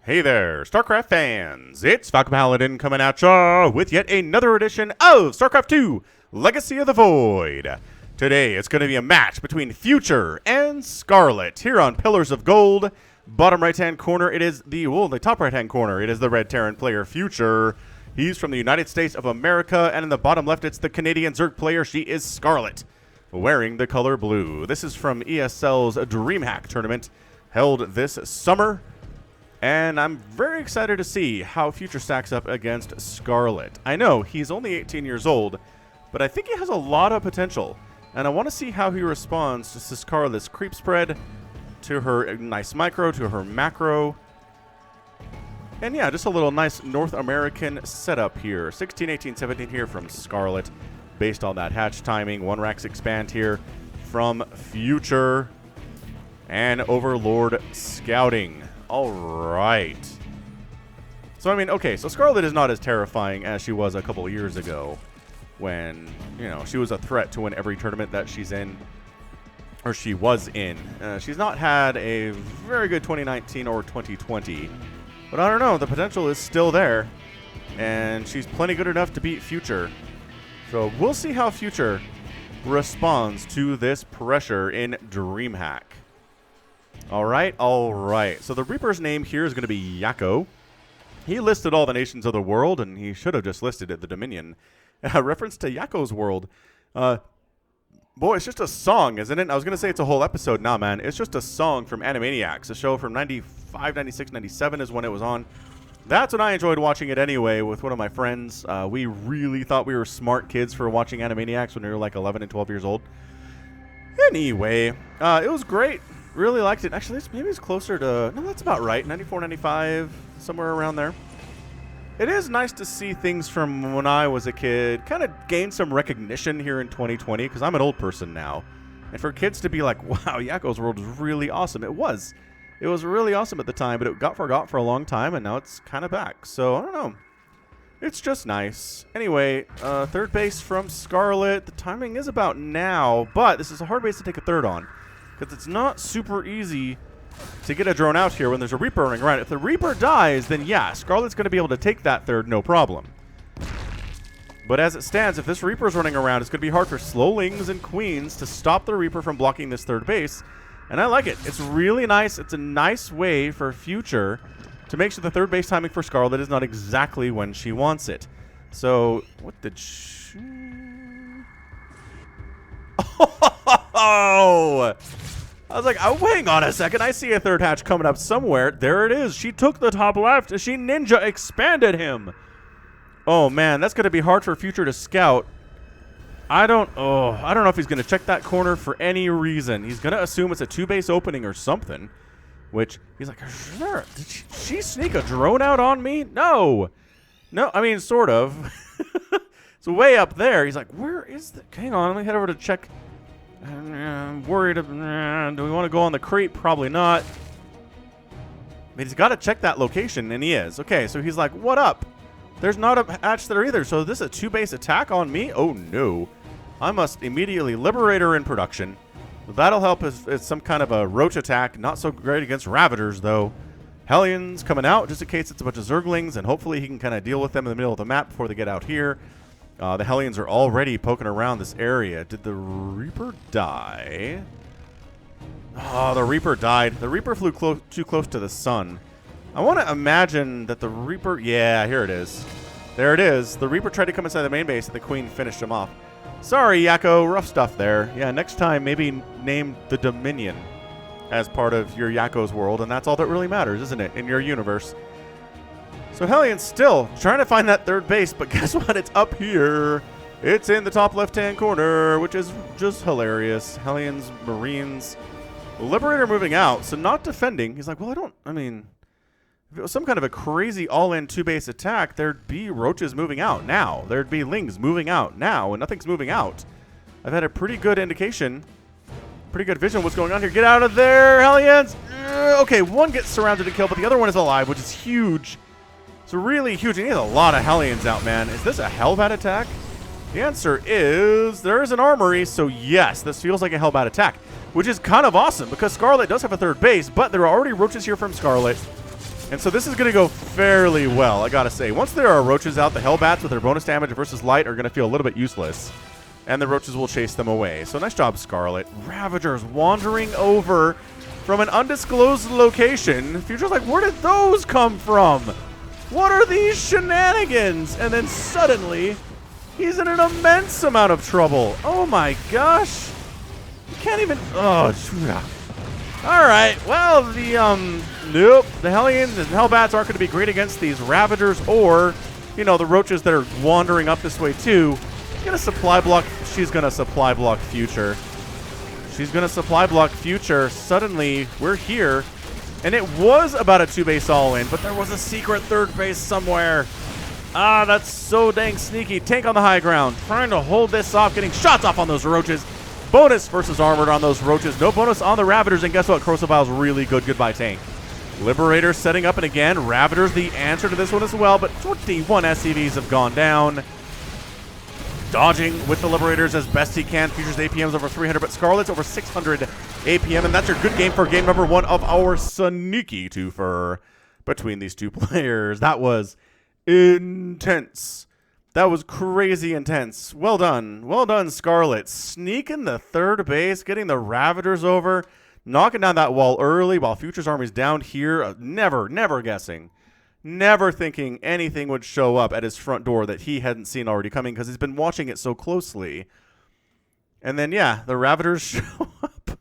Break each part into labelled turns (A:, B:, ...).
A: Hey there, StarCraft fans! It's Falcon Paladin coming at ya with yet another edition of StarCraft 2 Legacy of the Void. Today, it's going to be a match between Future and Scarlett here on Pillars of Gold. Bottom right-hand corner, it is the top right-hand corner, it is the Red Terran player Future. He's from the United States of America, and in the bottom left, it's the Canadian Zerg player. She is Scarlett, wearing the color blue. This is from ESL's DreamHack tournament held this summer. And I'm very excited to see how Future stacks up against Scarlett. I know he's only 18 years old, but I think he has a lot of potential. And I want to see how he responds to Scarlett's creep spread, to her nice micro, to her macro. And yeah, just a little nice North American setup here. 16, 18, 17 here from Scarlett, based on that hatch timing. 1 Rax expand here from Future. And Overlord scouting. All right. So, I mean, okay, so Scarlett is not as terrifying as she was a couple of years ago when, you know, she was a threat to win every tournament that she's in, or she was in. She's not had a very good 2019 or 2020, but I don't know, the potential is still there, and she's plenty good enough to beat Future. So we'll see how Future responds to this pressure in DreamHack. All right. So the Reaper's name here is going to be Yakko. He listed all the nations of the world, and he should have just listed it, the Dominion. A reference to Yakko's world. Boy, it's just a song, isn't it? I was going to say it's a whole episode. Nah, man. It's just a song from Animaniacs. A show from 95, 96, 97 is when it was on. That's when I enjoyed watching it anyway with one of my friends. We really thought we were smart kids for watching Animaniacs when we were like 11 and 12 years old. Anyway, it was great. Really liked it. Actually, maybe it's closer to... No, that's about right. 94, 95, somewhere around there. It is nice to see things from when I was a kid kind of gain some recognition here in 2020, because I'm an old person now. And for kids to be like, wow, Yakko's world is really awesome. It was. It was really awesome at the time, but it got forgot for a long time, and now it's kind of back. So, I don't know. It's just nice. Anyway, third base from Scarlett. The timing is about now, but this is a hard base to take a third on, because it's not super easy to get a drone out here when there's a Reaper running around. If the Reaper dies, then yeah, Scarlett's going to be able to take that third, no problem. But as it stands, if this Reaper's running around, it's going to be hard for Slowlings and Queens to stop the Reaper from blocking this third base. And I like it. It's really nice. It's a nice way for Future to make sure the third base timing for Scarlett is not exactly when she wants it. So, what did she... Oh! I was like, oh, hang on a second. I see a third hatch coming up somewhere. There it is. She took the top left. She ninja expanded him. Oh, man. That's going to be hard for Future to scout. I don't know if he's going to check that corner for any reason. He's going to assume it's a 2-base opening or something, which he's like, sure. Did she sneak a drone out on me? No. No, I mean, sort of. It's way up there. He's like, where is the... Hang on. Let me head over to check... I'm worried. Do we want to go on the creep? Probably not. But he's got to check that location, and he is. Okay, so he's like, what up? There's not a hatch there either, so this is a 2-base attack on me? Oh, no. I must immediately liberate her in production. That'll help as some kind of a roach attack. Not so great against Ravagers, though. Hellions coming out just in case it's a bunch of Zerglings, and hopefully he can kind of deal with them in the middle of the map before they get out here. The Hellions are already poking around this area. Did the Reaper die? Oh, the Reaper died. The Reaper flew too close to the sun. I want to imagine that the Reaper... Yeah, here it is. There it is. The Reaper tried to come inside the main base, and the Queen finished him off. Sorry, Yakko. Rough stuff there. Yeah, next time, maybe name the Dominion as part of your Yakko's world, and that's all that really matters, isn't it, in your universe? So Hellions still trying to find that third base, but guess what? It's up here. It's in the top left-hand corner, which is just hilarious. Hellions, Marines, Liberator moving out, so not defending. He's like, well, I mean, if it was some kind of a crazy all-in 2-base attack, there'd be Roaches moving out now. There'd be Lings moving out now, and nothing's moving out. I've had a pretty good indication, pretty good vision of what's going on here. Get out of there, Hellions! Okay, one gets surrounded and killed, but the other one is alive, which is huge. It's really huge. And he has a lot of Hellions out, man. Is this a Hellbat attack? The answer is there is an armory, so yes, this feels like a Hellbat attack, which is kind of awesome because Scarlett does have a third base, but there are already Roaches here from Scarlett. And so this is going to go fairly well, I gotta say. Once there are roaches out, the Hellbats with their bonus damage versus light are going to feel a little bit useless. And the roaches will chase them away. So nice job, Scarlett. Ravagers wandering over from an undisclosed location. Future's like, where did those come from? What are these shenanigans? And then suddenly, he's in an immense amount of trouble. Oh my gosh. You can't even... Oh, alright, well, nope. The Hellions and Hellbats aren't going to be great against these Ravagers or, you know, the roaches that are wandering up this way too. She's going to supply block. She's going to supply block Future. She's going to supply block Future. Suddenly, we're here. And it was about a 2-base all-in, but there was a secret 3rd base somewhere. Ah, that's so dang sneaky. Tank on the high ground, trying to hold this off, getting shots off on those roaches. Bonus versus armored on those roaches. No bonus on the Ravagers, and guess what? Crowsable's really good. Goodbye, tank. Liberator setting up, and again, Ravagers the answer to this one as well, but 21 SCVs have gone down. Dodging with the Liberators as best he can. Future's APM's over 300, but Scarlett's over 600 APM, and that's your good game for game number 1 of our sneaky twofer between these two players. That was intense. That was crazy intense. Well done. Well done, Scarlett. Sneaking the 3rd base, getting the Ravagers over, knocking down that wall early while Future's army's down here. Never guessing. Never thinking anything would show up at his front door that he hadn't seen already coming because he's been watching it so closely. And then, yeah, the Ravagers show up.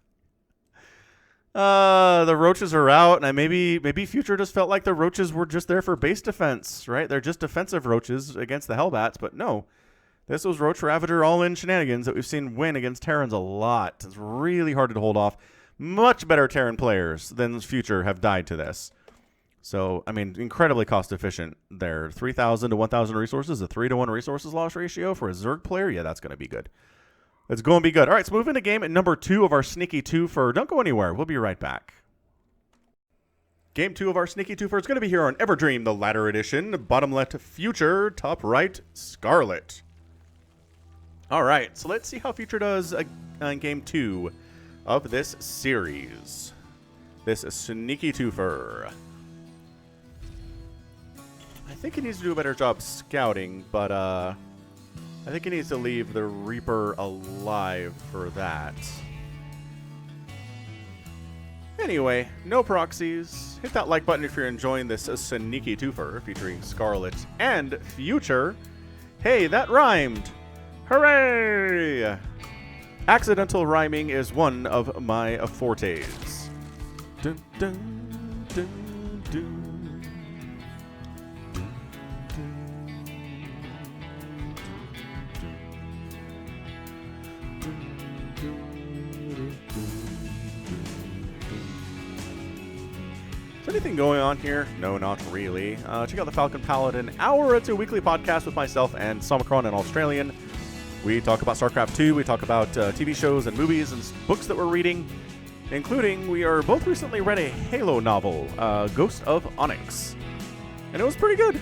A: The roaches are out, and maybe Future just felt like the roaches were just there for base defense, right? They're just defensive roaches against the Hellbats, but no. This was Roach Ravager all-in shenanigans that we've seen win against Terrans a lot. It's really hard to hold off. Much better Terran players than Future have died to this. So, I mean, incredibly cost-efficient there. 3,000 to 1,000 resources, a 3-to-1 resources loss ratio for a Zerg player. Yeah, that's going to be good. It's going to be good. All right, let's move into game at number 2 of our Sneaky Twofer. Don't go anywhere. We'll be right back. Game 2 of our Sneaky Twofer is going to be here on Everdream, the Ladder Edition. Bottom left, Future. Top right, Scarlett. All right, so let's see how Future does in Game 2 of this series. This Sneaky Twofer. I think he needs to do a better job scouting, but I think he needs to leave the Reaper alive for that. Anyway, no proxies. Hit that like button if you're enjoying this Sneaky Twofer featuring Scarlett and Future. Hey, that rhymed! Hooray! Accidental rhyming is one of my fortes. Dun, dun, dun, dun. Is anything going on here? No, not really. Check out the Falcon Paladin Hour. It's a weekly podcast with myself and Somicron and Australian. We talk about StarCraft 2. We talk about TV shows and movies and books that we're reading, including we are both recently read a Halo novel, Ghost of Onyx. And it was pretty good.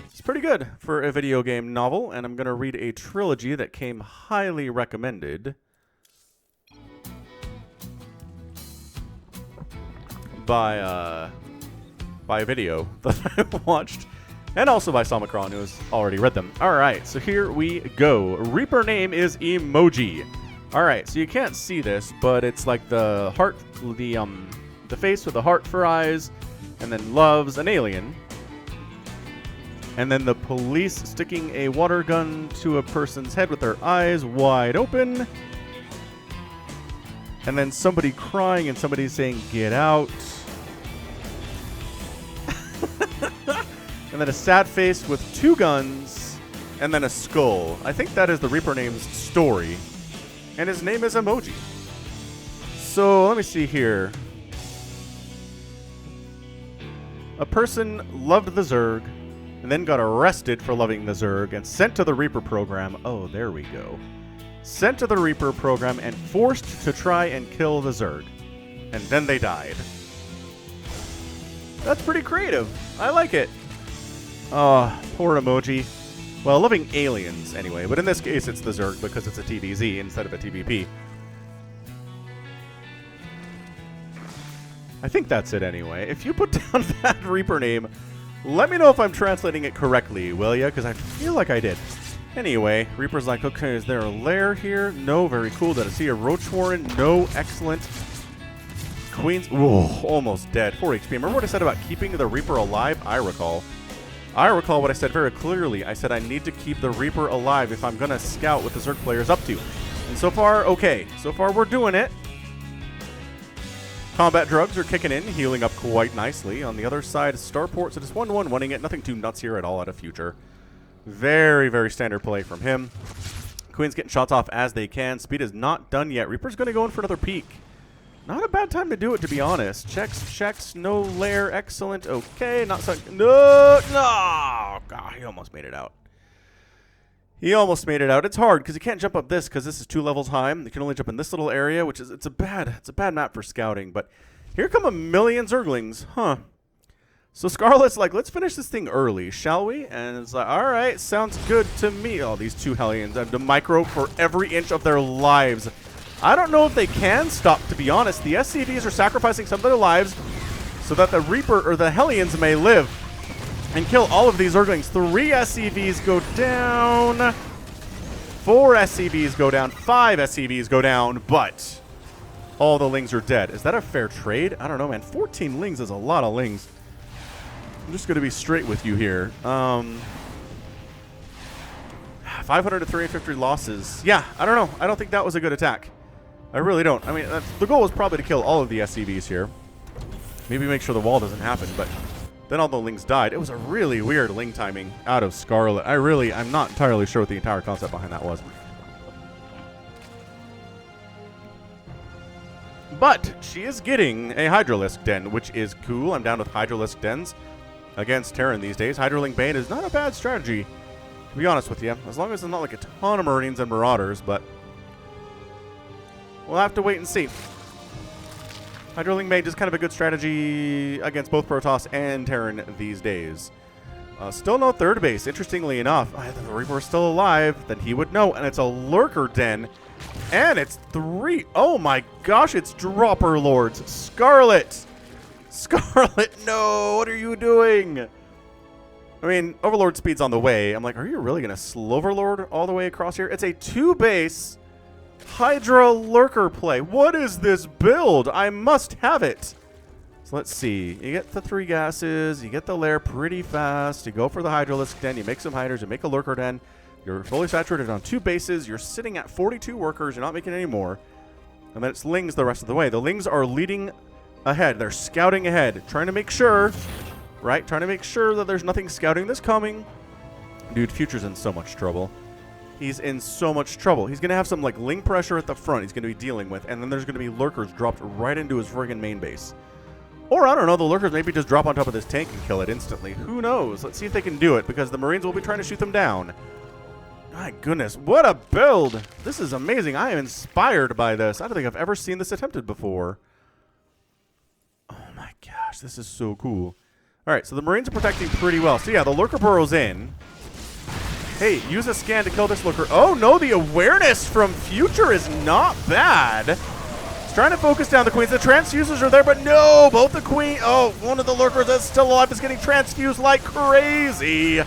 A: It's pretty good for a video game novel, and I'm going to read a trilogy that came highly recommended by a video that I watched, and also by Somicron, who has already read them. All right, so here we go. Reaper name is Emoji. All right, so you can't see this, but it's like the heart, the face with the heart for eyes, and then loves an alien, and then the police sticking a water gun to a person's head with their eyes wide open. And then somebody crying and somebody saying, "Get out." And then a sad face with 2 guns, and then a skull. I think that is the Reaper name's story. And his name is Emoji. So, let me see here. A person loved the Zerg, and then got arrested for loving the Zerg, and sent to the Reaper program. Oh, there we go. Sent to the Reaper program and forced to try and kill the Zerg. And then they died. That's pretty creative. I like it. Oh, poor Emoji. Well, loving aliens anyway, but in this case it's the Zerg because it's a TVZ instead of a TVP. I think that's it anyway. If you put down that Reaper name, let me know if I'm translating it correctly, will ya? Because I feel like I did. Anyway, Reaper's like, okay, is there a lair here? No, very cool. Did I see a Roach Warren? No, excellent. Queen's, whoa, almost dead. 4 HP. Remember what I said about keeping the Reaper alive? I recall what I said very clearly. I said I need to keep the Reaper alive if I'm going to scout what the Zerg player is up to. And so far, okay. So far, we're doing it. Combat drugs are kicking in, healing up quite nicely. On the other side, Starports, it is 1-1, winning it. Nothing too nuts here at all out of Future. Very, very standard play from him. Queen's getting shots off as they can. Speed is not done yet. Reaper's going to go in for another peek. Not a bad time to do it, to be honest. Checks, no lair, excellent, okay, not so, no, God, he almost made it out. He almost made it out. It's hard, because you can't jump up this, because this is 2 levels high. You can only jump in this little area, which is, it's a bad map for scouting, but here come a million Zerglings, huh. So Scarlett's like, let's finish this thing early, shall we? And it's like, all right, sounds good to me. Oh, these 2 Hellions have to micro for every inch of their lives. I don't know if they can stop, to be honest. The SCVs are sacrificing some of their lives so that the Reaper or the Hellions may live and kill all of these Zerglings. 3 SCVs go down. 4 SCVs go down. 5 SCVs go down, but all the Lings are dead. Is that a fair trade? I don't know, man. 14 Lings is a lot of Lings. I'm just going to be straight with you here. 500 to 350 losses. Yeah, I don't know. I don't think that was a good attack. I really don't. I mean, the goal was probably to kill all of the SCVs here. Maybe make sure the wall doesn't happen, but then all the Lings died. It was a really weird Ling timing out of Scarlett. I'm not entirely sure what the entire concept behind that was. But she is getting a Hydralisk Den, which is cool. I'm down with Hydralisk Dens against Terran these days. Hydralink Bane is not a bad strategy, to be honest with you. As long as there's not like a ton of Marines and Marauders, but we'll have to wait and see. Hydralink Mage is kind of a good strategy against both Protoss and Terran these days. Still no third base, interestingly enough. If the Reaper is still alive, then he would know. And it's a Lurker Den. And it's 3. Oh my gosh, it's Dropper Lords. Scarlett! Scarlett, no! What are you doing? I mean, Overlord speed's on the way. I'm like, are you really going to Sloverlord all the way across here? It's a 2-base Hydra Lurker play. What is this build? I must have it. So let's see. You get the 3 gases. You get the lair pretty fast. You go for the Hydralisk Den. You make some Hydras. You make a Lurker Den. You're fully saturated on 2 bases. You're sitting at 42 workers. You're not making any more. And then it's Lings the rest of the way. The Lings are leading ahead. They're scouting ahead. Trying to make sure, right? Trying to make sure that there's nothing scouting that's coming. Dude, Future's in so much trouble. He's in so much trouble. He's going to have some like Ling pressure at the front he's going to be dealing with. And then there's going to be Lurkers dropped right into his friggin' main base. Or, I don't know, the Lurkers maybe just drop on top of this tank and kill it instantly. Who knows? Let's see if they can do it, because the Marines will be trying to shoot them down. My goodness, what a build! This is amazing. I am inspired by this. I don't think I've ever seen this attempted before. Oh my gosh, this is so cool. Alright, so the Marines are protecting pretty well. So yeah, the Lurker burrows in. Hey, use a scan to kill this Lurker. Oh no, the awareness from Future is not bad. Trying to focus down the Queens. The transfusers are there, but no! Both the Queen... Oh, one of the Lurkers that's still alive is getting transfused like crazy.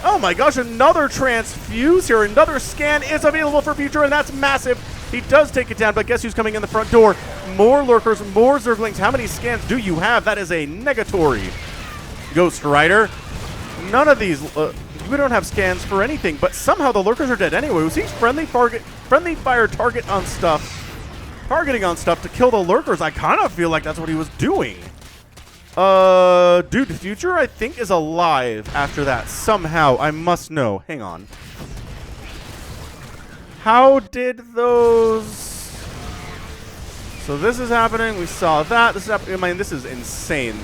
A: Oh my gosh, another transfuse here. Another scan is available for Future, and that's massive. He does take it down, but guess who's coming in the front door? More Lurkers, more Zerglings. How many scans do you have? That is a negatory. Ghost Rider. None of these... we don't have scans for anything, but somehow the Lurkers are dead anyway. Was he friendly fire target on stuff? Targeting on stuff to kill the Lurkers. I kind of feel like that's what he was doing. Dude, Future, I think, is alive after that. Somehow. I must know. Hang on. How did those... So this is happening. We saw that. This is happening. I mean, this is insane.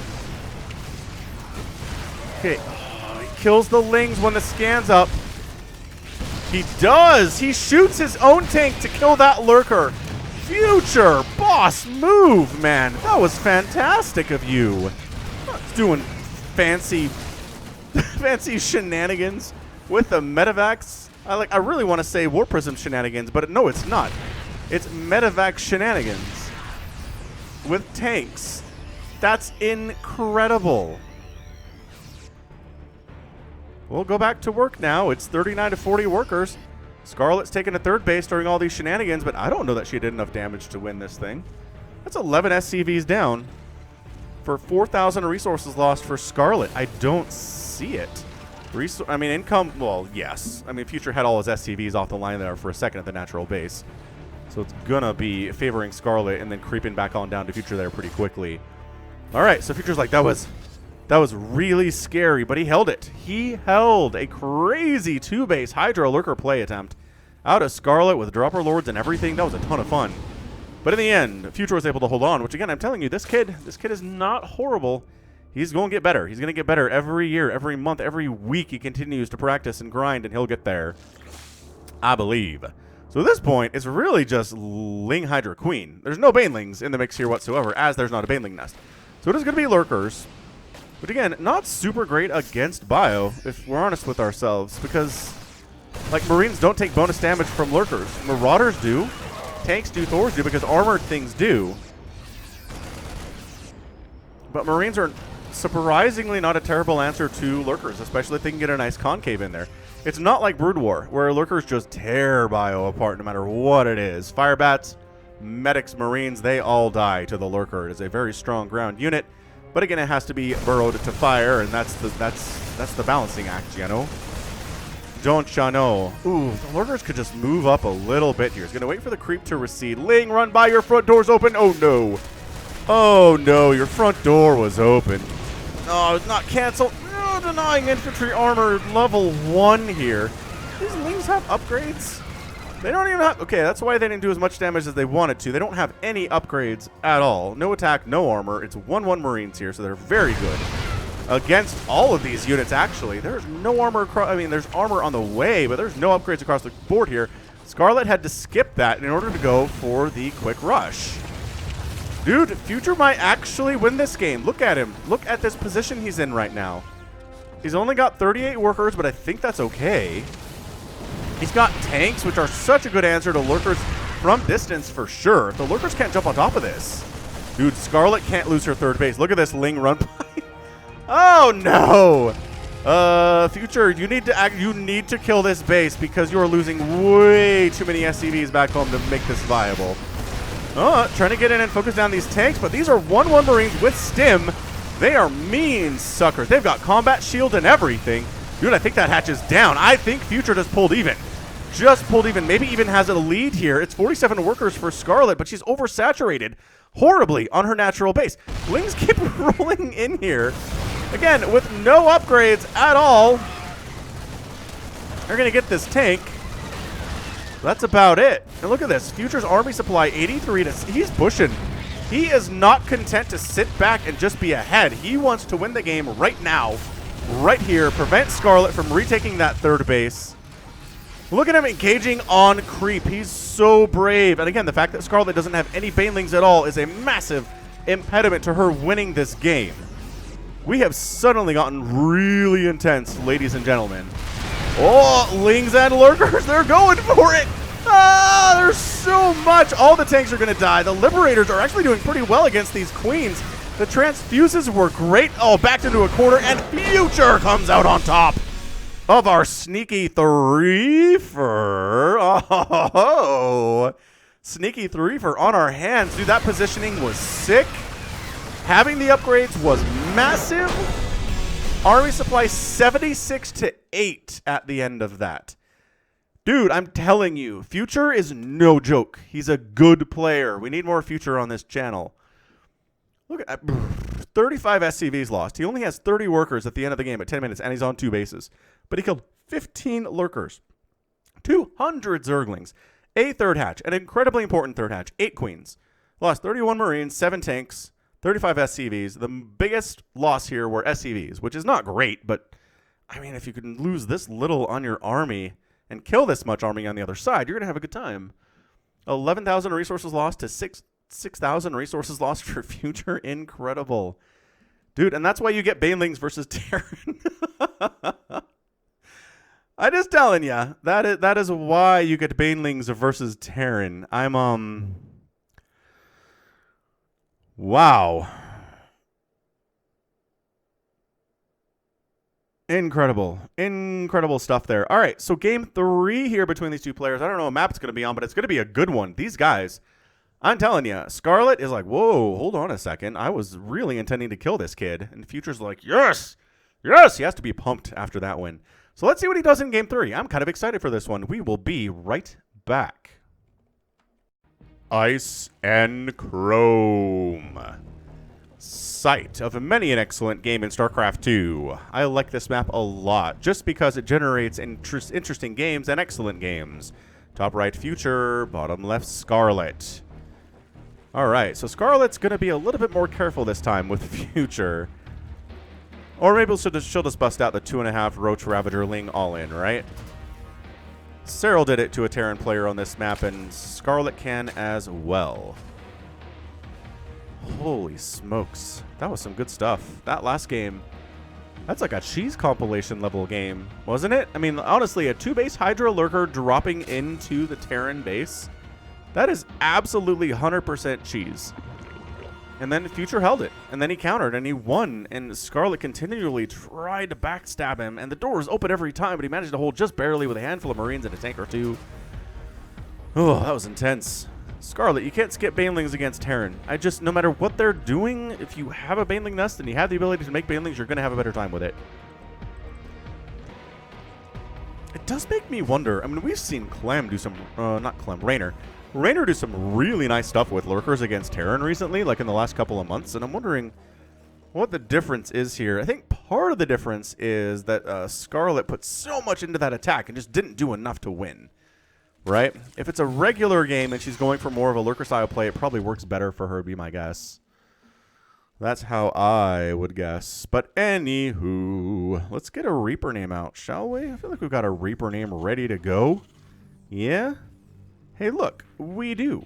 A: Okay. Oh, he kills the Lings when the scan's up. He does. He shoots his own tank to kill that Lurker. Future, boss move, man. That was fantastic of you. Doing fancy shenanigans with the medevacs. I really want to say War Prism shenanigans, but no, it's not. It's medevac shenanigans with tanks. That's incredible. We'll go back to work now. It's 39 to 40 workers. Scarlett's taking a third base during all these shenanigans, but I don't know that she did enough damage to win this thing. That's 11 SCVs down for 4,000 resources lost for Scarlett. I don't see it. I mean, income, well, yes. I mean, Future had all his SCVs off the line there for a second at the natural base. So it's gonna be favoring Scarlett and then creeping back on down to Future there pretty quickly. All right, so Future's like, that was really scary, but he held it. He held a crazy two-base Hydra Lurker play attempt out of Scarlett with Dropper Lords and everything. That was a ton of fun. But in the end, Future was able to hold on, which again, I'm telling you, this kid is not horrible. He's going to get better. He's going to get better every year, every month, every week. He continues to practice and grind, and he'll get there, I believe. So at this point, it's really just Ling Hydra Queen. There's no Banelings in the mix here whatsoever, as there's not a Baneling nest. So it is going to be Lurkers. But again, not super great against Bio, if we're honest with ourselves, because, like, Marines don't take bonus damage from Lurkers. Marauders do. Tanks do. Thors do, because armored things do. But Marines are surprisingly not a terrible answer to Lurkers, especially if they can get a nice concave in there. It's not like Brood War, where Lurkers just tear Bio apart no matter what it is. Firebats, Medics, Marines, they all die to the Lurker. It is a very strong ground unit. But again, it has to be burrowed to fire, and that's the balancing act, you know? Don't ya know? Ooh, the Lurkers could just move up a little bit here. He's going to wait for the creep to recede. Ling, run by, your front door's open. Oh, no. Oh, no, your front door was open. Oh, it's not canceled. No, denying infantry armor level 1 here. These Lings have upgrades? They don't even have... Okay, that's why they didn't do as much damage as they wanted to. They don't have any upgrades at all. No attack, no armor. It's 1-1 Marines here, so they're very good against all of these units, actually. There's no armor across... I mean, there's armor on the way, but there's no upgrades across the board here. Scarlett had to skip that in order to go for the quick rush. Dude, Future might actually win this game. Look at him. Look at this position he's in right now. He's only got 38 workers, but I think that's okay. He's got tanks, which are such a good answer to Lurkers from distance for sure. The Lurkers can't jump on top of this. Dude, Scarlett can't lose her third base. Look at this Ling run by. Oh, no. Future, you need to kill this base because you are losing way too many SCVs back home to make this viable. Trying to get in and focus down these tanks, but these are 1-1 Marines with stim. They are mean suckers. They've got combat shield and everything. Dude, I think that hatch is down. I think Future just pulled even. Maybe even has a lead here. It's 47 workers for Scarlett, but she's oversaturated horribly on her natural base. Lings keep rolling in here. Again, with no upgrades at all. They're going to get this tank. That's about it. And look at this. Future's army supply, 83 to... He's pushing. He is not content to sit back and just be ahead. He wants to win the game right now. Right here, prevent Scarlett from retaking that third base. Look at him engaging on creep. He's so brave. And again, the fact that Scarlett doesn't have any Banelings at all is a massive impediment to her winning this game. We have suddenly gotten really intense, ladies and gentlemen. Oh, Lings and Lurkers, they're going for it. Ah, there's so much. All the tanks are going to die. The Liberators are actually doing pretty well against these Queens. The transfuses were great. Oh, backed into a corner, and Future comes out on top of our sneaky threefer. Oh, sneaky threefer on our hands. Dude, that positioning was sick. Having the upgrades was massive. Army supply 76 to 8 at the end of that. Dude, I'm telling you, Future is no joke. He's a good player. We need more Future on this channel. Look at 35 SCVs lost. He only has 30 workers at the end of the game at 10 minutes, and he's on 2 bases. But he killed 15 Lurkers, 200 Zerglings, a third hatch, an incredibly important third hatch, 8 Queens. Lost 31 Marines, 7 tanks, 35 SCVs. The biggest loss here were SCVs, which is not great, but, I mean, if you can lose this little on your army and kill this much army on the other side, you're going to have a good time. 11,000 resources lost to 6,000 resources lost for Future. Incredible. Dude, and that's why you get Banelings versus Terran. I'm just telling you, that is why you get Banelings versus Terran. Wow. Incredible. Incredible stuff there. All right, so game 3 here between these two players. I don't know what map it's going to be on, but it's going to be a good one. These guys, I'm telling you, Scarlett is like, whoa, hold on a second. I was really intending to kill this kid. And Future's like, yes, yes. He has to be pumped after that win. So let's see what he does in game 3. I'm kind of excited for this one. We will be right back. Ice and Chrome. Site of many an excellent game in StarCraft 2. I like this map a lot, just because it generates interesting games and excellent games. Top right, Future. Bottom left, Scarlett. Alright, so Scarlett's going to be a little bit more careful this time with Future. Or maybe she'll just bust out the 2.5 Roach Ravager Ling all-in, right? Cyril did it to a Terran player on this map, and Scarlett can as well. Holy smokes. That was some good stuff. That last game, that's like a cheese compilation level game, wasn't it? I mean, honestly, a 2-base Hydra Lurker dropping into the Terran base, that is absolutely 100% cheese. And then Future held it, and then he countered, and he won, and Scarlett continually tried to backstab him, and the door was open every time, but he managed to hold just barely with a handful of Marines and a tank or two. Oh, that was intense. Scarlett, you can't skip Banelings against Terran. No matter what they're doing, if you have a Baneling nest and you have the ability to make Banelings, you're going to have a better time with it. It does make me wonder. I mean, we've seen Clem do some, not Clem, Raynor. Raynor do some really nice stuff with Lurkers against Terran recently, like in the last couple of months, and I'm wondering what the difference is here. I think part of the difference is that Scarlett put so much into that attack and just didn't do enough to win. Right? If it's a regular game and she's going for more of a Lurker style play, it probably works better for her, would be my guess. That's how I would guess. But anywho, let's get a Reaper name out, shall we? I feel like we've got a Reaper name ready to go. Yeah? Hey, look, we do.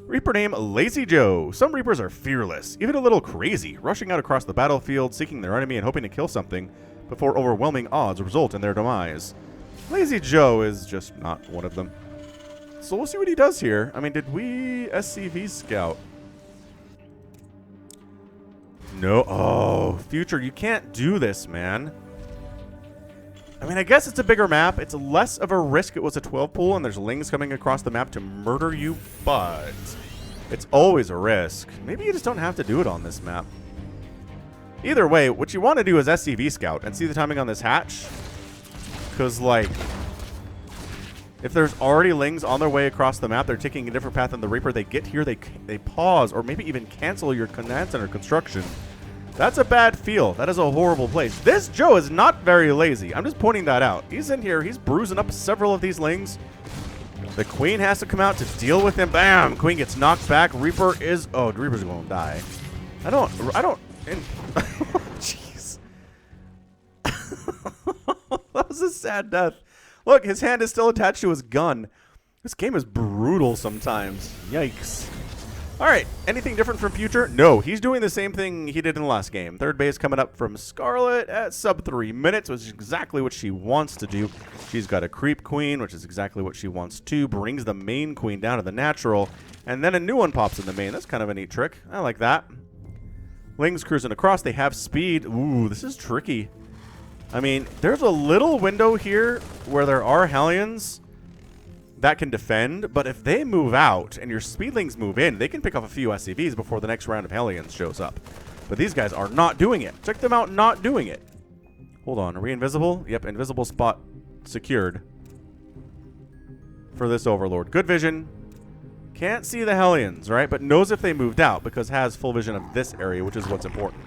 A: Reaper name Lazy Joe. Some Reapers are fearless, even a little crazy, rushing out across the battlefield, seeking their enemy and hoping to kill something before overwhelming odds result in their demise. Lazy Joe is just not one of them. So we'll see what he does here. I mean, did we SCV scout? No. Oh, Future, you can't do this, man. I mean, I guess it's a bigger map. It's less of a risk. It was a 12 pool, and there's Lings coming across the map to murder you, but it's always a risk. Maybe you just don't have to do it on this map. Either way, what you want to do is SCV scout and see the timing on this hatch. Because, like, if there's already Lings on their way across the map, they're taking a different path than the Reaper. They get here, they pause, or maybe even cancel your command center construction. That's a bad feel. That is a horrible place. This Joe is not very lazy. I'm just pointing that out. He's in here. He's bruising up several of these Lings. The Queen has to come out to deal with him. Bam! Queen gets knocked back. Reaper is... Oh, Reaper's going to die. I don't... Jeez. That was a sad death. Look, his hand is still attached to his gun. This game is brutal sometimes. Yikes. All right, anything different from Future? No, he's doing the same thing he did in the last game. Third base coming up from Scarlett at sub 3 minutes, which is exactly what she wants to do. She's got a creep queen, which is exactly what she wants to. Brings the main queen down to the natural, and then a new one pops in the main. That's kind of a neat trick. I like that. Lings cruising across. They have speed. Ooh, this is tricky. I mean, there's a little window here where there are Hellions that can defend, but if they move out and your Speedlings move in, they can pick off a few SCVs before the next round of Hellions shows up. But these guys are not doing it. Check them out not doing it. Hold on, are we invisible? Yep, invisible spot secured for this Overlord. Good vision. Can't see the Hellions, right? But knows if they moved out because has full vision of this area, which is what's important.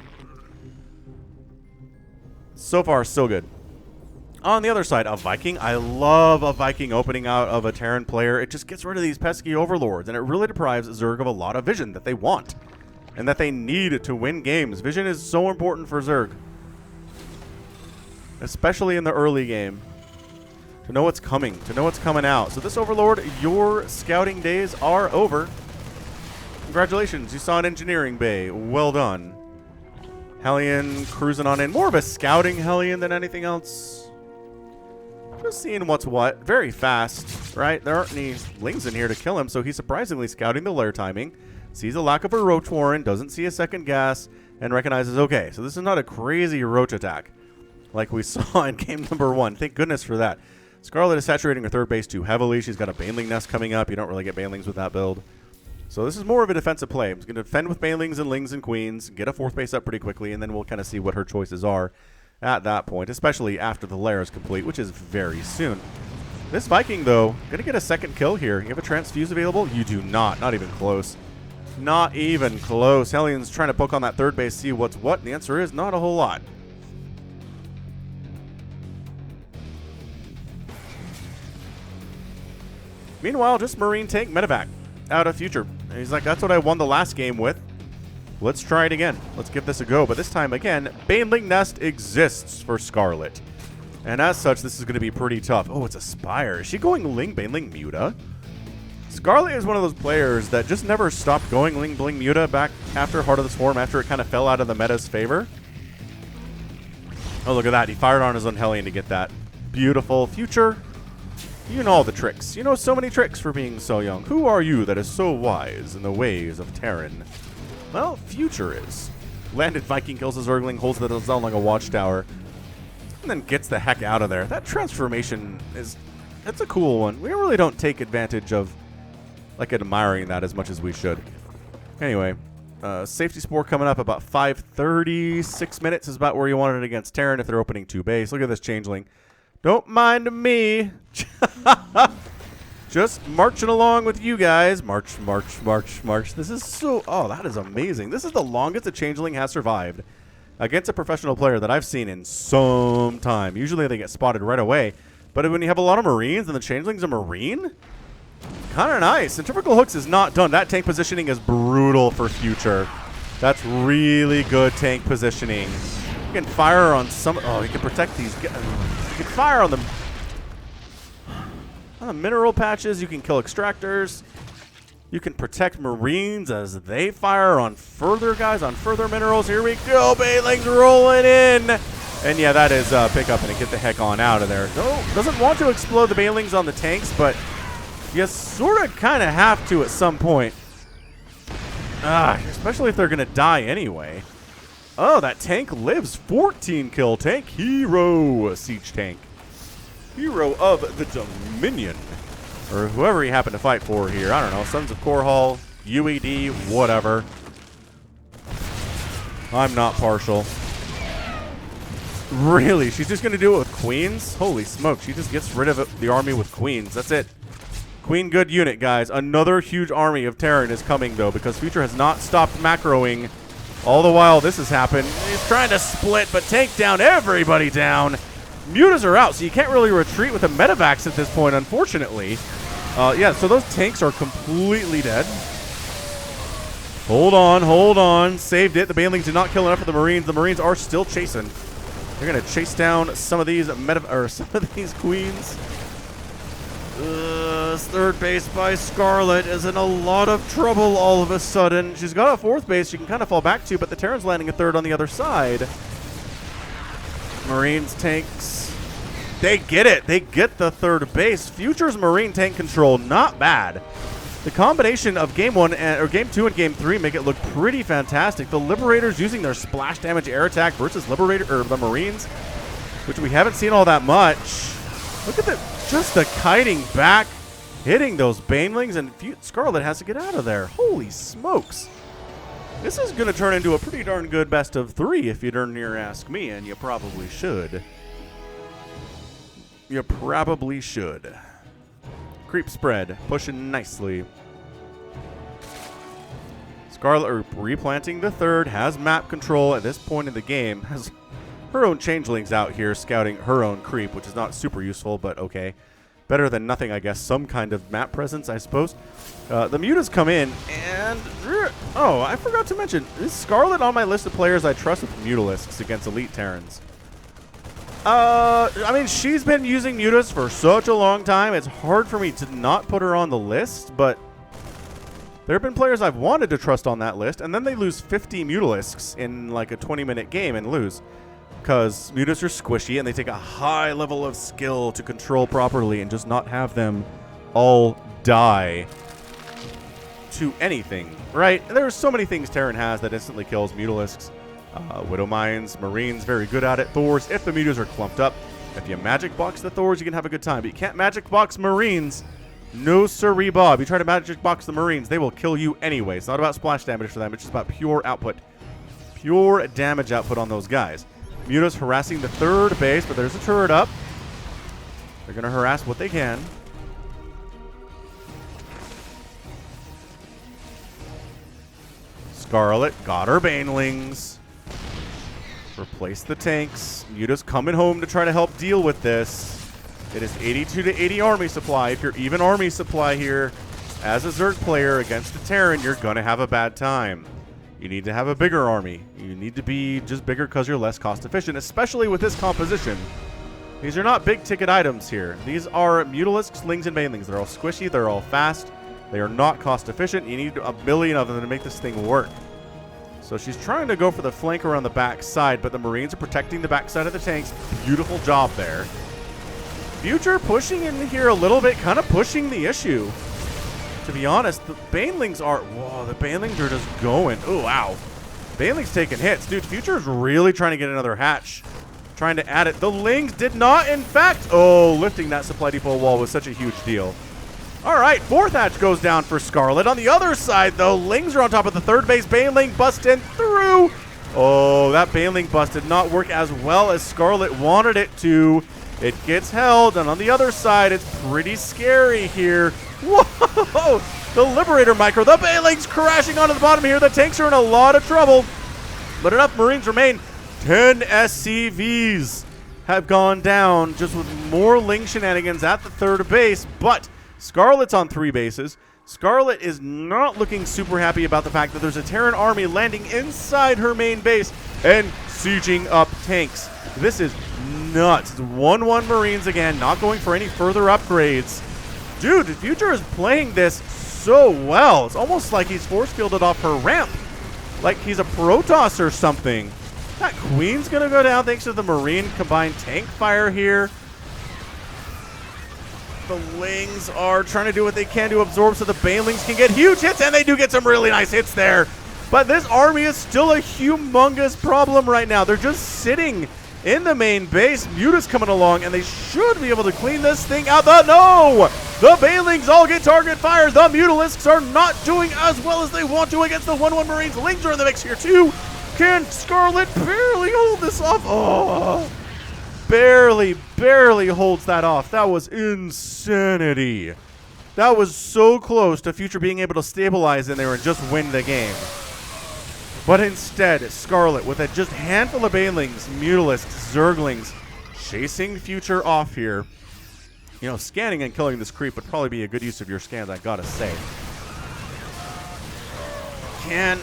A: So far, so good. On the other side, a Viking. I love a Viking opening out of a Terran player. It just gets rid of these pesky overlords, and it really deprives Zerg of a lot of vision that they want and that they need to win games. Vision is so important for Zerg, especially in the early game, to know what's coming, to know what's coming out. So this Overlord, your scouting days are over. Congratulations, you saw an engineering bay. Well done. Hellion cruising on in. More of a scouting Hellion than anything else. Just seeing what's what. Very fast, right? There aren't any Lings in here to kill him, so he's surprisingly scouting the lair timing. Sees a lack of a Roach Warren, doesn't see a second gas, and recognizes, okay, so this is not a crazy Roach attack. like we saw in game number 1. Thank goodness for that. Scarlett is saturating her third base too heavily. She's got a Baneling nest coming up. You don't really get Banelings with that build. So this is more of a defensive play. I'm going to defend with Banelings and Lings and Queens, get a fourth base up pretty quickly, and then we'll kind of see what her choices are at that point, especially after the lair is complete, which is very soon. This Viking, though, going to get a second kill here. You have a Transfuse available? You do not. Not even close. Not even close. Hellion's trying to poke on that third base, see what's what, and the answer is not a whole lot. Meanwhile, just Marine tank medevac out of Future. And he's like, that's what I won the last game with. Let's try it again. Let's give this a go. But this time, again, Baneling Nest exists for Scarlett. And as such, this is going to be pretty tough. Oh, it's a Spire. Is she going Ling, Baneling, Muta? Scarlett is one of those players that just never stopped going Ling, Bling, Muta back after Heart of the Swarm, after it kind of fell out of the meta's favor. Oh, look at that. He fired on his own Hellion to get that. Beautiful. Future, you know all the tricks. You know so many tricks for being so young. Who are you that is so wise in the ways of Terran? Well, Future is. Landed Viking, kills his Zergling, holds the down like a watchtower, and then gets the heck out of there. That transformation is, that's a cool one. We really don't take advantage of, like, admiring that as much as we should. Anyway, Safety Spore coming up about 5:30. 6 minutes is about where you want it against Terran if they're opening 2 base. Look at this Changeling. Don't mind me. Just marching along with you guys. March, march, march, march. This is so... Oh, that is amazing. This is the longest a Changeling has survived against a professional player that I've seen in some time. Usually they get spotted right away. But when you have a lot of Marines and the Changeling's a Marine, kind of nice. Centrifugal Hooks is not done. That tank positioning is brutal for Future. That's really good tank positioning. You can fire on some... Oh, you can protect these... You can fire on them. On the mineral patches, you can kill extractors. You can protect Marines as they fire on further guys, on further minerals. Here we go. Banelings rolling in. And yeah, that is pick up and get the heck on out of there. No, doesn't want to explode the Banelings on the tanks, but you sort of kind of have to at some point. Especially if they're going to die anyway. Oh, that tank lives. 14 kill tank. Hero siege tank. Hero of the Dominion. Or whoever he happened to fight for here. I don't know. Sons of Korhal, UED, whatever. I'm not partial. Really? She's just going to do it with Queens? Holy smoke. She just gets rid of the army with Queens. That's it. Queen good unit, guys. Another huge army of Terran is coming, though, because Future has not stopped macroing. All the while this has happened. He's trying to split, but tank down, everybody down. Mutas are out, so you can't really retreat with a medevacs at this point, unfortunately. Yeah, so those tanks are completely dead. Hold on, hold on. Saved it. The Banelings did not kill enough of the Marines. The Marines are still chasing. They're going to chase down some of these Queens. This third base by Scarlett is in a lot of trouble all of a sudden. She's got a fourth base she can kind of fall back to, but the Terran's landing a third on the other side. Marines, tanks. They get it. They get the third base. Future's Marine tank control, not bad. The combination of game 1 or game 2 and game 3 make it look pretty fantastic. The Liberators using their splash damage air attack versus the Marines, which we haven't seen all that much. Look at just the kiting back, hitting those Banelings, and Scarlett has to get out of there. Holy smokes. This is going to turn into a pretty darn good best of 3 if you darn near ask me, and you probably should. You probably should. Creep spread, pushing nicely. Scarlett replanting the third, has map control at this point in the game, has her own Changelings out here scouting her own creep, which is not super useful, but okay. Better than nothing, I guess. Some kind of map presence, I suppose. The Mutas come in, and... Oh, I forgot to mention, is Scarlett on my list of players I trust with Mutalisks against Elite Terrans? I mean, she's been using Mutas for such a long time, it's hard for me to not put her on the list, but there have been players I've wanted to trust on that list, and then they lose 50 Mutalisks in like a 20-minute game and lose. Because Mutas are squishy, and they take a high level of skill to control properly and just not have them all die to anything, right? There are so many things Terran has that instantly kills Mutalisks. Widow Mines, Marines, very good at it. Thors, if the mutas are clumped up. If you magic box the Thors, you can have a good time. But you can't magic box Marines. No sirree, Bob. You try to magic box the Marines, they will kill you anyway. It's not about splash damage for them. It's just about pure output. Pure damage output on those guys. Mutas harassing the third base, but there's a turret up. They're going to harass what they can. Scarlett got her banelings. Replace the tanks. Muta's coming home to try to help deal with this. It is 82 to 80 army supply. If you're even army supply here, as a Zerg player against the Terran, you're going to have a bad time. You need to have a bigger army. You need to be just bigger because you're less cost efficient, especially with this composition. These are not big ticket items here. These are Mutalisks, Lings, and Banelings. They're all squishy. They're all fast. They are not cost efficient. You need a million of them to make this thing work. So she's trying to go for the flank around the back side, but the Marines are protecting the back side of the tanks. Beautiful job there. Future pushing in here a little bit, kind of pushing the issue. To be honest, the Banelings are... Whoa, the Banelings are just going. Oh, wow. Banelings taking hits. Dude, Future is really trying to get another hatch. Trying to add it. The Lings did not, in fact... Oh, lifting that supply depot wall was such a huge deal. All right, fourth hatch goes down for Scarlett. On the other side, though, Lings are on top of the third base. Baneling busting through. Oh, that Baneling bust did not work as well as Scarlett wanted it to. It gets held, and on the other side, it's pretty scary here. Whoa! The Liberator Micro. The Banelings crashing onto the bottom here. The tanks are in a lot of trouble, but enough Marines remain. 10 SCVs have gone down just with more Ling shenanigans at the third base, but Scarlett's on 3 bases. Scarlett is not looking super happy about the fact that there's a Terran army landing inside her main base and sieging up tanks. This is nuts. It's 1-1 Marines again, not going for any further upgrades. Dude, the Future is playing this so well. It's almost like he's force fielded off her ramp. Like he's a Protoss or something. That Queen's going to go down thanks to the Marine combined tank fire here. The Lings are trying to do what they can to absorb so the Banelings can get huge hits, and they do get some really nice hits there. But this army is still a humongous problem right now. They're just sitting in the main base. Muta's coming along, and they should be able to clean this thing out. No! The Banelings all get target fire. The Mutalisks are not doing as well as they want to against the 1-1 Marines. Lings are in the mix here, too. Can Scarlett barely hold this off? Oh! Barely holds that off. That was insanity. That was so close to Future being able to stabilize in there and just win the game. But instead, Scarlett with a just handful of Banelings, Mutalisks, Zerglings, chasing Future off here. You know, scanning and killing this creep would probably be a good use of your scans, I gotta say. Can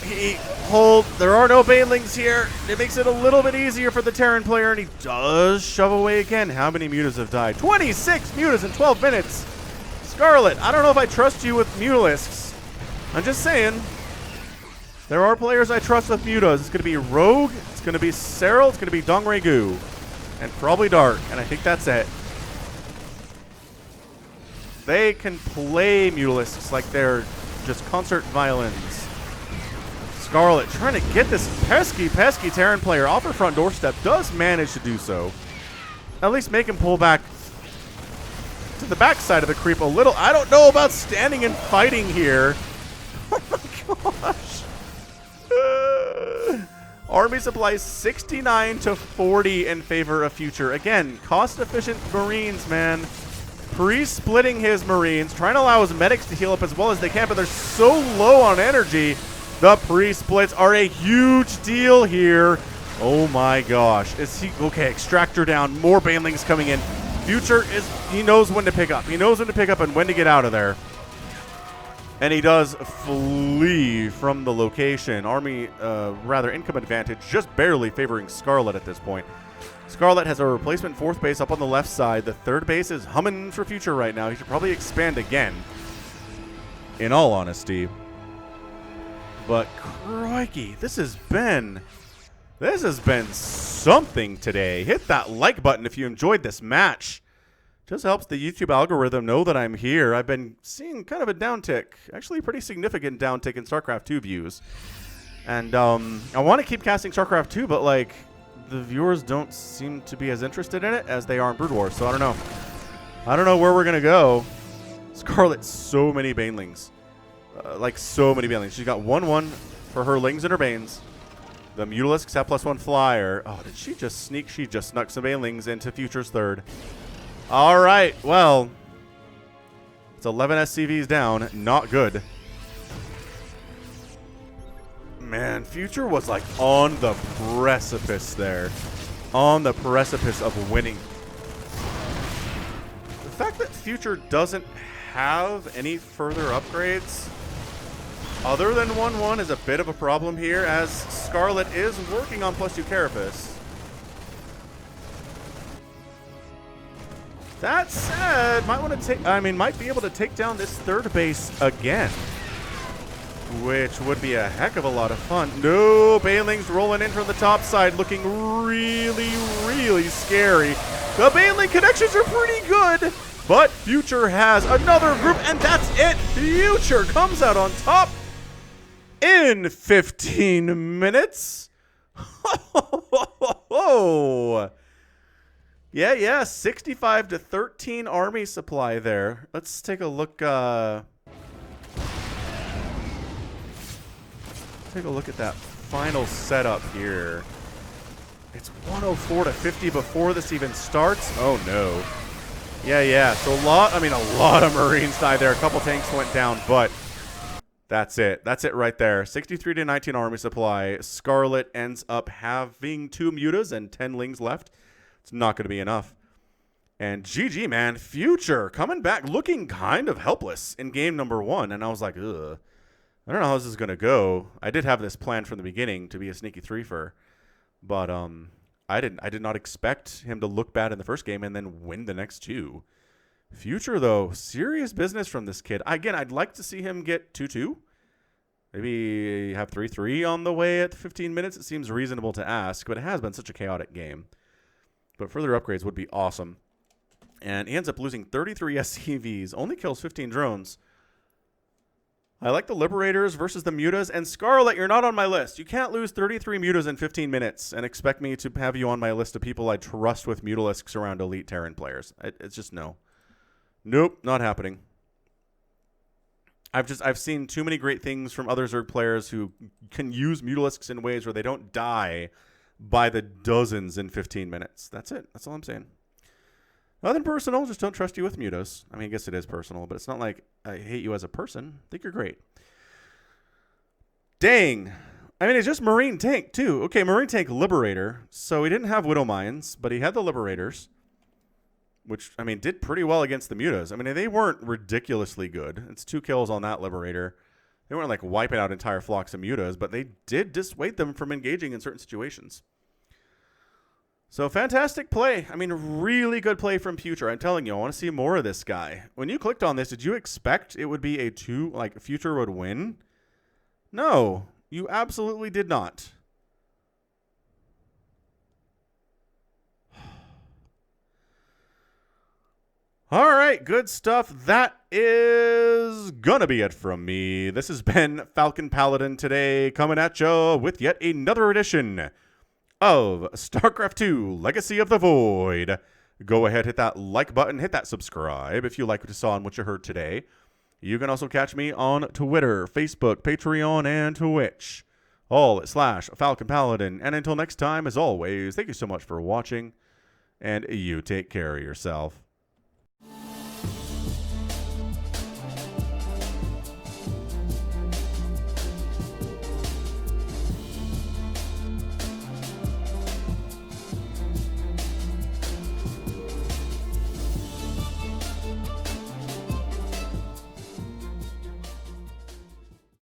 A: he hold? There are no Banelings here. It makes it a little bit easier for the Terran player, and he does shove away again. How many Mutas have died? 26 Mutas in 12 minutes. Scarlett, I don't know if I trust you with Mutalisks. I'm just saying. There are players I trust with Mutas. It's going to be Rogue, it's going to be Serral, it's going to be Dongray Gu, and probably Dark, and I think that's it. They can play Mutalisks like they're just concert violins. Scarlett trying to get this pesky Terran player off her front doorstep, does manage to do so. At least make him pull back to the backside of the creep a little. I don't know about standing and fighting here. Oh my gosh. Army supply 69 to 40 in favor of Future. Again, cost-efficient Marines, man. Pre-splitting his Marines, trying to allow his medics to heal up as well as they can, but they're so low on energy. The pre-splits are a huge deal here. Oh my gosh. Is he okay? Extractor down. More Banelings coming in. Future he knows when to pick up. He knows when to pick up and when to get out of there. And he does flee from the location. Army, rather income advantage, just barely favoring Scarlett at this point. Scarlett has a replacement fourth base up on the left side. The third base is humming for Future right now. He should probably expand again, in all honesty. But crikey, this has been something today. Hit that like button if you enjoyed this match. Just helps the YouTube algorithm know that I'm here. I've been seeing kind of a downtick, actually a pretty significant downtick in StarCraft 2 views. And I want to keep casting StarCraft 2, but like the viewers don't seem to be as interested in it as they are in Brood Wars. So I don't know. I don't know where we're gonna go. Scarlett, so many Banelings, like so many Banelings. She's got 1/1 for her Lings and her Banes. The Mutalisks have +1 flyer. Oh, did she just sneak? She just snuck some Banelings into Future's third. All right, well, it's 11 SCVs down. Not good. Man, Future was like on the precipice there. On the precipice of winning. The fact that Future doesn't have any further upgrades other than 1/1 is a bit of a problem here, as Scarlett is working on +2 Carapace. That said, might be able to take down this third base again, which would be a heck of a lot of fun. No, Banelings rolling in from the top side, looking really, really scary. The Baneling connections are pretty good, but Future has another group, and that's it. Future comes out on top in 15 minutes. Yeah, 65-13 army supply there. Let's take a look. Take a look at that final setup here. It's 104-50 before this even starts. Oh no. Yeah. So a lot of Marines died there. A couple tanks went down, but that's it. That's it right there. 63-19 army supply. Scarlett ends up having 2 Mutas and 10 Lings left. It's not going to be enough. And GG, man. Future coming back looking kind of helpless in game number 1. And I was like, ugh. I don't know how this is going to go. I did have this planned from the beginning to be a sneaky 3-fer. But I did not expect him to look bad in the first game and then win the next 2. Future, though, serious business from this kid. Again, I'd like to see him get 2-2. Maybe have 3-3 on the way at 15 minutes. It seems reasonable to ask, but it has been such a chaotic game. But further upgrades would be awesome. And he ends up losing 33 SCVs, only kills 15 drones. I like the Liberators versus the Mutas. And Scarlett, you're not on my list. You can't lose 33 Mutas in 15 minutes and expect me to have you on my list of people I trust with Mutalisks around Elite Terran players. It's just no. Nope, not happening. I've seen too many great things from other Zerg players who can use Mutalisks in ways where they don't die by the dozens in 15 minutes. That's it. That's all I'm saying. Nothing personal. Just don't trust you with Mutas. I mean, I guess it is personal, but it's not like I hate you as a person. I think you're great. Dang. I mean, it's just Marine Tank, too. Okay, Marine Tank Liberator. So he didn't have Widow Mines, but he had the Liberators, which, I mean, did pretty well against the Mutas. I mean, they weren't ridiculously good. It's 2 kills on that Liberator. They weren't, like, wiping out entire flocks of Mutas, but they did dissuade them from engaging in certain situations. So, fantastic play. I mean, really good play from Future. I'm telling you, I want to see more of this guy. When you clicked on this, did you expect it would be a 2, like, Future would win? No, you absolutely did not. All right, good stuff. That is gonna be it from me. This has been Falcon Paladin today, coming at you with yet another edition of StarCraft 2 Legacy of the Void. Go ahead, hit that like button, hit that subscribe if you like what you saw and what you heard today. You can also catch me on Twitter, Facebook, Patreon, and Twitch, all at /Falcon Paladin. And until next time, as always, thank you so much for watching, and you take care of yourself.